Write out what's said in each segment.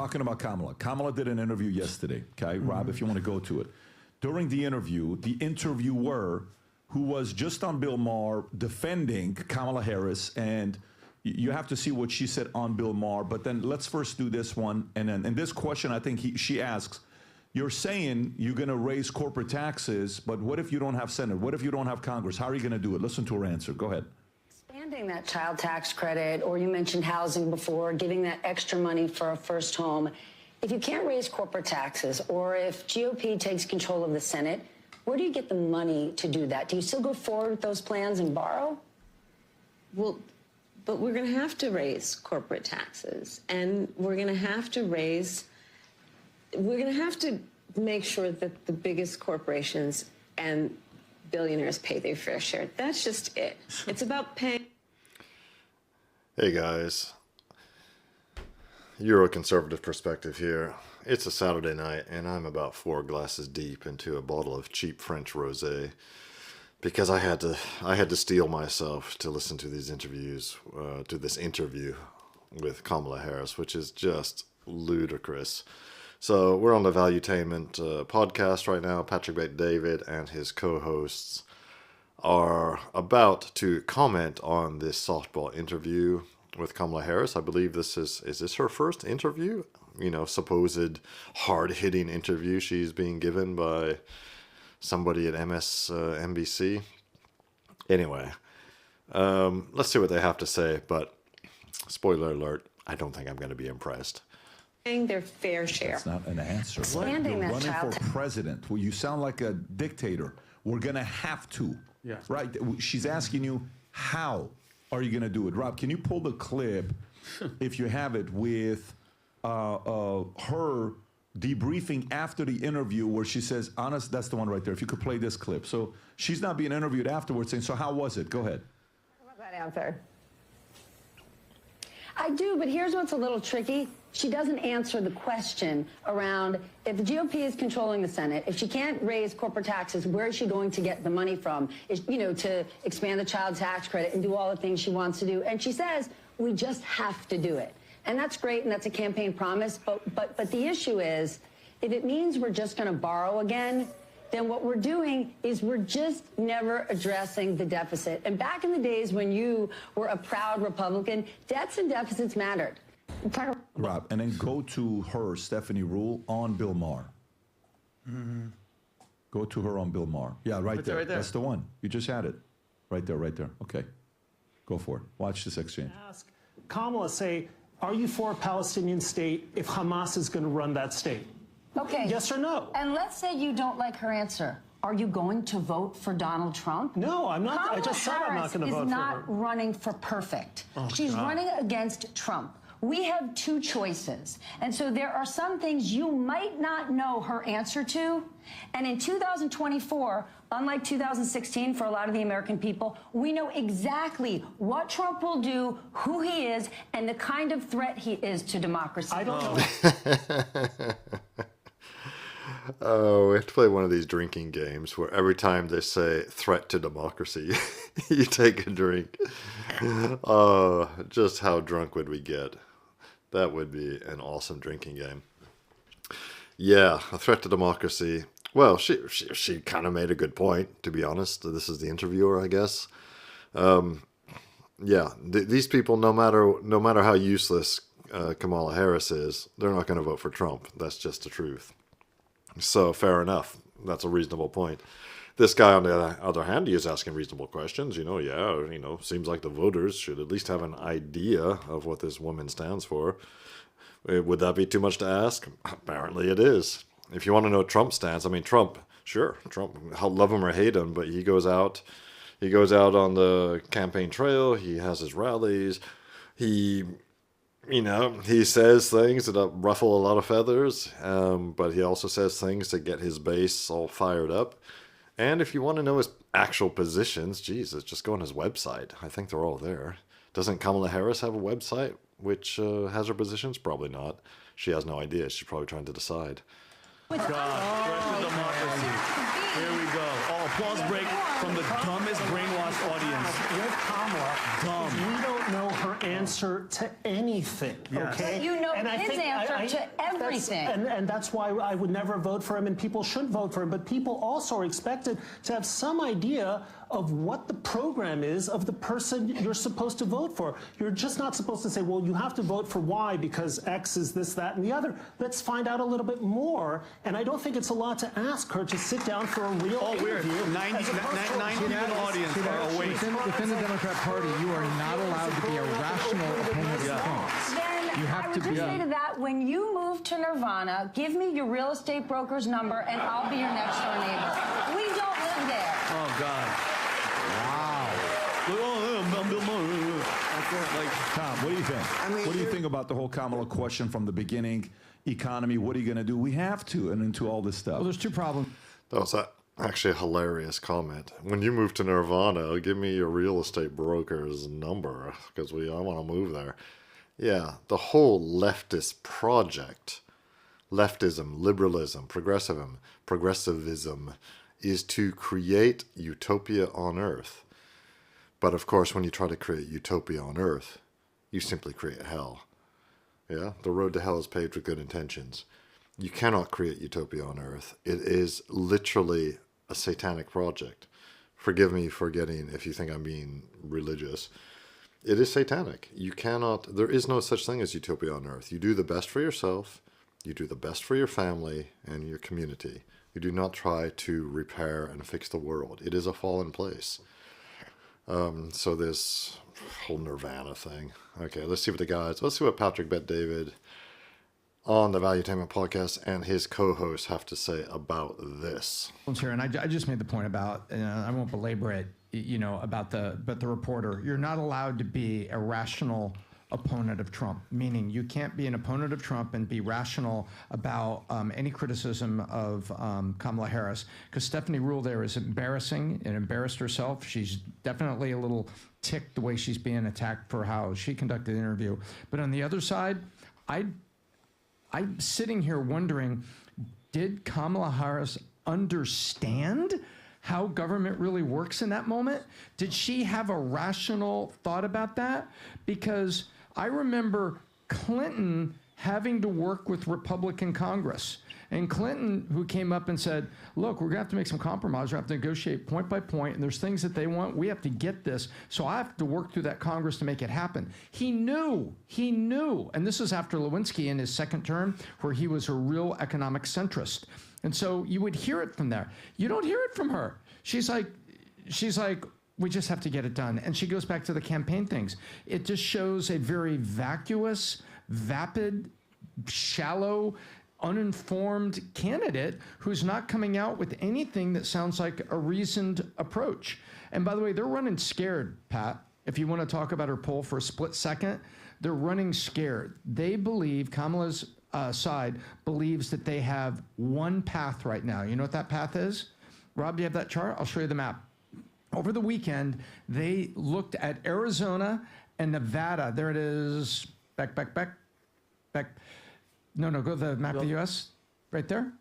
talking about Kamala. Kamala did an interview yesterday. Okay, Rob, if you want to go to it. During the interview, the interviewer, who was just on Bill Maher defending Kamala Harris, and you have to see what she said on Bill Maher. But then let's first do this one. And then in this question, I think she asks, you're saying you're going to raise corporate taxes, but what if you don't have Senate? What if you don't have Congress? How are you going to do it? Listen to her answer. Go ahead. Expanding that child tax credit, or you mentioned housing before, giving that extra money for a first home. If you can't raise corporate taxes, or if GOP takes control of the Senate, where do you get the money to do that? Do you still go forward with those plans and borrow? Well, but we're going to have to raise corporate taxes, and we're going to have to make sure that the biggest corporations and billionaires pay their fair share. That's just it. It's about paying. Hey guys, Euro-conservative perspective here. It's a Saturday night and I'm about 4 glasses deep into a bottle of cheap French rosé because I had to steel myself to listen to these interviews, to this interview with Kamala Harris, which is just ludicrous. So we're on the Valuetainment podcast right now. Patrick Bet-David and his co-hosts are about to comment on this softball interview with Kamala Harris. I believe is this her first interview? Supposed hard-hitting interview she's being given by somebody at MSNBC. Anyway, let's see what they have to say, but spoiler alert, I don't think I'm going to be impressed. Their fair share. That's not an answer. Expanding You're that running child for president. Well, you sound like a dictator. We're going to have to. Yeah. Right? She's asking you, how are you going to do it? Rob, can you pull the clip, if you have it, with her debriefing after the interview where she says, honest, that's the one right there. If you could play this clip. So she's not being interviewed afterwards saying, so how was it? Go ahead. I love that answer. I do, but here's what's a little tricky. She doesn't answer the question around if the GOP is controlling the Senate, if she can't raise corporate taxes, where is she going to get the money from? To expand the child tax credit and do all the things she wants to do. And she says, we just have to do it. And that's great, and that's a campaign promise. But the issue is, if it means we're just going to borrow again, then what we're doing is we're just never addressing the deficit. And back in the days when you were a proud Republican, debts and deficits mattered. Rob, and then go to her, Stephanie Rule, on Bill Maher. Mm-hmm. Go to her on Bill Maher. Yeah, right there. Right there. That's the one. You just had it. Right there, right there. Okay. Go for it. Watch this exchange. Ask Kamala, say, are you for a Palestinian state if Hamas is going to run that state? Okay. Yes or no? And let's say you don't like her answer. Are you going to vote for Donald Trump? No, I'm not. Kamala I just said I'm not going to vote for her. Harris is not running for perfect. Oh, She's God. running against Trump. We have two choices. And so there are some things you might not know her answer to. And in 2024, unlike 2016 for a lot of the American people, we know exactly what Trump will do, who he is, and the kind of threat he is to democracy. I don't know. Oh, we have to play one of these drinking games where every time they say threat to democracy, you take a drink. Oh, just how drunk would we get? That would be an awesome drinking game. Yeah, a threat to democracy. Well, she kind of made a good point, to be honest. This is the interviewer, I guess. These people, no matter how useless Kamala Harris is, they're not going to vote for Trump. That's just the truth. So fair enough. That's a reasonable point. This guy, on the other hand, he is asking reasonable questions. Seems like the voters should at least have an idea of what this woman stands for. Would that be too much to ask? Apparently it is. If you want to know Trump's stance, Trump, love him or hate him, but he goes out on the campaign trail, he has his rallies, he says things that ruffle a lot of feathers, but he also says things to get his base all fired up. And if you want to know his actual positions, Jesus, just go on his website. I think they're all there. Doesn't Kamala Harris have a website which has her positions? Probably not. She has no idea. She's probably trying to decide. God, fresh democracy. Here we go. Oh, applause break from the dumbest brainwashed audience. With Kamala, Dumb. we don't know her answer to anything, okay? But you know And I his think answer to everything. And that's why I would never vote for him, and people should vote for him. But people also are expected to have some idea of what the program is of the person you're supposed to vote for. You're just not supposed to say, well, you have to vote for Y because X is this, that, and the other. Let's find out a little bit more. And I don't think it's a lot to ask her to sit down for a real interview. 90 people in the audience are awake. Within the Democrat Party, you are not allowed to be a rational opponent of Trump. Then You have I would to just be- say to that, when you move to Nirvana, give me your real estate broker's number and I'll be your next door neighbor. We don't live there. Oh, God. Bill Maher. Like, Tom, what do you think? What do you think about the whole Kamala question from the beginning? Economy, what are you going to do? We have to, and into all this stuff. Well, there's two problems. That was actually a hilarious comment. When you move to Nirvana, give me your real estate broker's number because I want to move there. Yeah, the whole leftist project, leftism, liberalism, progressivism, is to create utopia on earth. But of course, when you try to create utopia on earth, you simply create hell. Yeah, the road to hell is paved with good intentions. You cannot create utopia on earth. It is literally a satanic project. Forgive me for if you think I'm being religious. It is satanic. You cannot, there is no such thing as utopia on earth. You do the best for yourself, you do the best for your family and your community. You do not try to repair and fix the world. It is a fallen place. So this whole Nirvana thing. Okay, let's see what Patrick Bet-David on the Valuetainment Podcast and his co-hosts have to say about this. Here, and I just made the point about, I won't belabor it, about the reporter. You're not allowed to be a rational opponent of Trump, meaning you can't be an opponent of Trump and be rational about any criticism of Kamala Harris, because Stephanie Ruhle there is embarrassing and embarrassed herself. She's definitely a little ticked the way she's being attacked for how she conducted the interview. But on the other side, I'm sitting here wondering, did Kamala Harris understand how government really works in that moment? Did she have a rational thought about that? Because I remember Clinton having to work with Republican Congress. And Clinton, who came up and said, look, we're going to have to make some compromise. We're going to have to negotiate point by point. And there's things that they want. We have to get this. So I have to work through that Congress to make it happen. He knew. And this is after Lewinsky in his second term, where he was a real economic centrist. And so you would hear it from there. You don't hear it from her. She's like, we just have to get it done. And she goes back to the campaign things. It just shows a very vacuous, vapid, shallow, uninformed candidate who's not coming out with anything that sounds like a reasoned approach. And by the way, they're running scared, Pat. If you want to talk about her poll for a split second, they're running scared. They believe, Kamala's side believes that they have one path right now. You know what that path is? Rob, do you have that chart? I'll show you the map. Over the weekend, they looked at Arizona and Nevada. There it is. Back. No, go to the map of the U.S. Right there.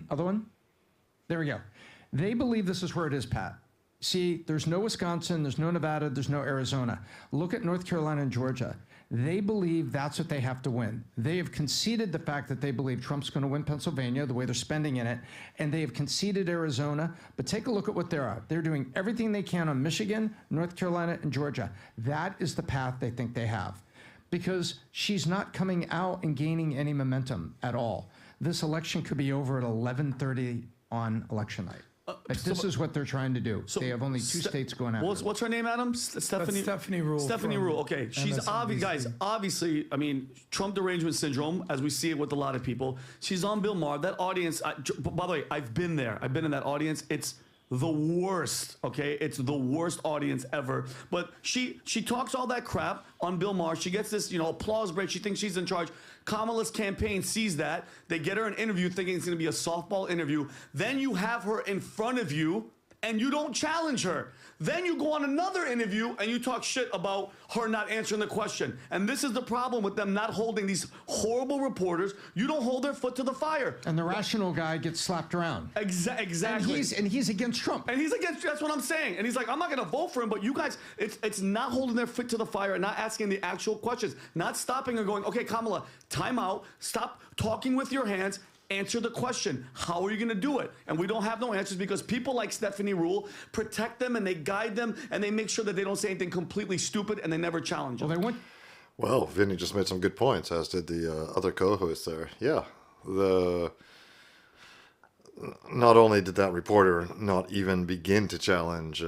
Other one. There we go. They believe this is where it is, Pat. See, there's no Wisconsin, there's no Nevada, there's no Arizona. Look at North Carolina and Georgia. They believe that's what they have to win. They have conceded the fact that they believe Trump's going to win Pennsylvania, the way they're spending in it, and they have conceded Arizona. But take a look at what they're at. They're doing everything they can on Michigan, North Carolina, and Georgia. That is the path they think they have, because she's not coming out and gaining any momentum at all. This election could be over at 11:30 on election night. This is what they're trying to do. They have only two states going after. What's her name, Adam? Stephanie Ruhle. Stephanie Ruhle. Okay, she's obviously. I mean, Trump derangement syndrome, as we see it with a lot of people. She's on Bill Maher. That audience. By the way, I've been there. I've been in that audience. It's the worst. Okay, it's the worst audience ever. But she talks all that crap on Bill Maher. She gets this, applause break. She thinks she's in charge. Kamala's campaign sees that. They get her an interview thinking it's going to be a softball interview. Then you have her in front of you and you don't challenge her. Then you go on another interview and you talk shit about her not answering the question. And this is the problem with them not holding these horrible reporters. You don't hold their foot to the fire. And the rational guy gets slapped around. Exactly. And he's against Trump. And he's against, that's what I'm saying. And he's like, I'm not going to vote for him, but you guys, it's not holding their foot to the fire and not asking the actual questions, not stopping and going, okay, Kamala, time out, stop talking with your hands, answer the question. How are you going to do it? And we don't have no answers because people like Stephanie Ruhle protect them and they guide them and they make sure that they don't say anything completely stupid and they never challenge them. Well, Vinny just made some good points, as did the other co-hosts there. Yeah, not only did that reporter not even begin to challenge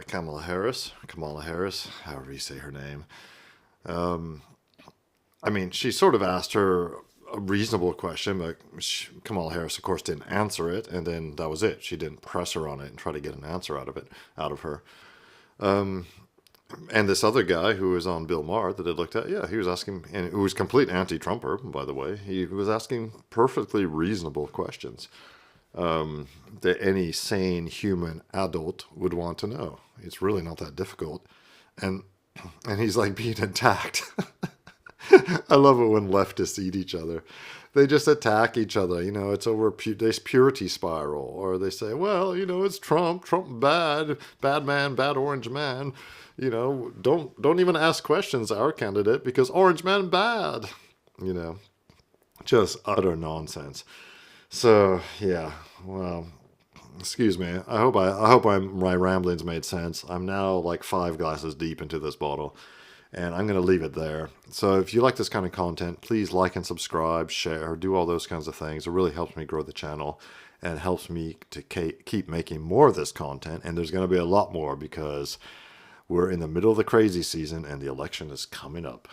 Kamala Harris, however you say her name. I mean, she sort of asked her a reasonable question, but Kamala Harris, of course, didn't answer it, and then that was it. She didn't press her on it and try to get an answer out of her. And this other guy who was on Bill Maher that I looked at, yeah, he was asking, and who was complete anti-Trumper, by the way. He was asking perfectly reasonable questions that any sane human adult would want to know. It's really not that difficult, and he's like being attacked. I love it when leftists eat each other. They just attack each other. You know, it's over this purity spiral. Or they say, well, you know, it's Trump bad man, bad orange man. You know, don't even ask questions to our candidate because orange man bad. You know, just utter nonsense. So, yeah, well, excuse me. I hope my ramblings made sense. I'm now like 5 glasses deep into this bottle. And I'm going to leave it there. So if you like this kind of content, please like and subscribe, share, do all those kinds of things. It really helps me grow the channel and helps me to keep making more of this content. And there's going to be a lot more because we're in the middle of the crazy season and the election is coming up.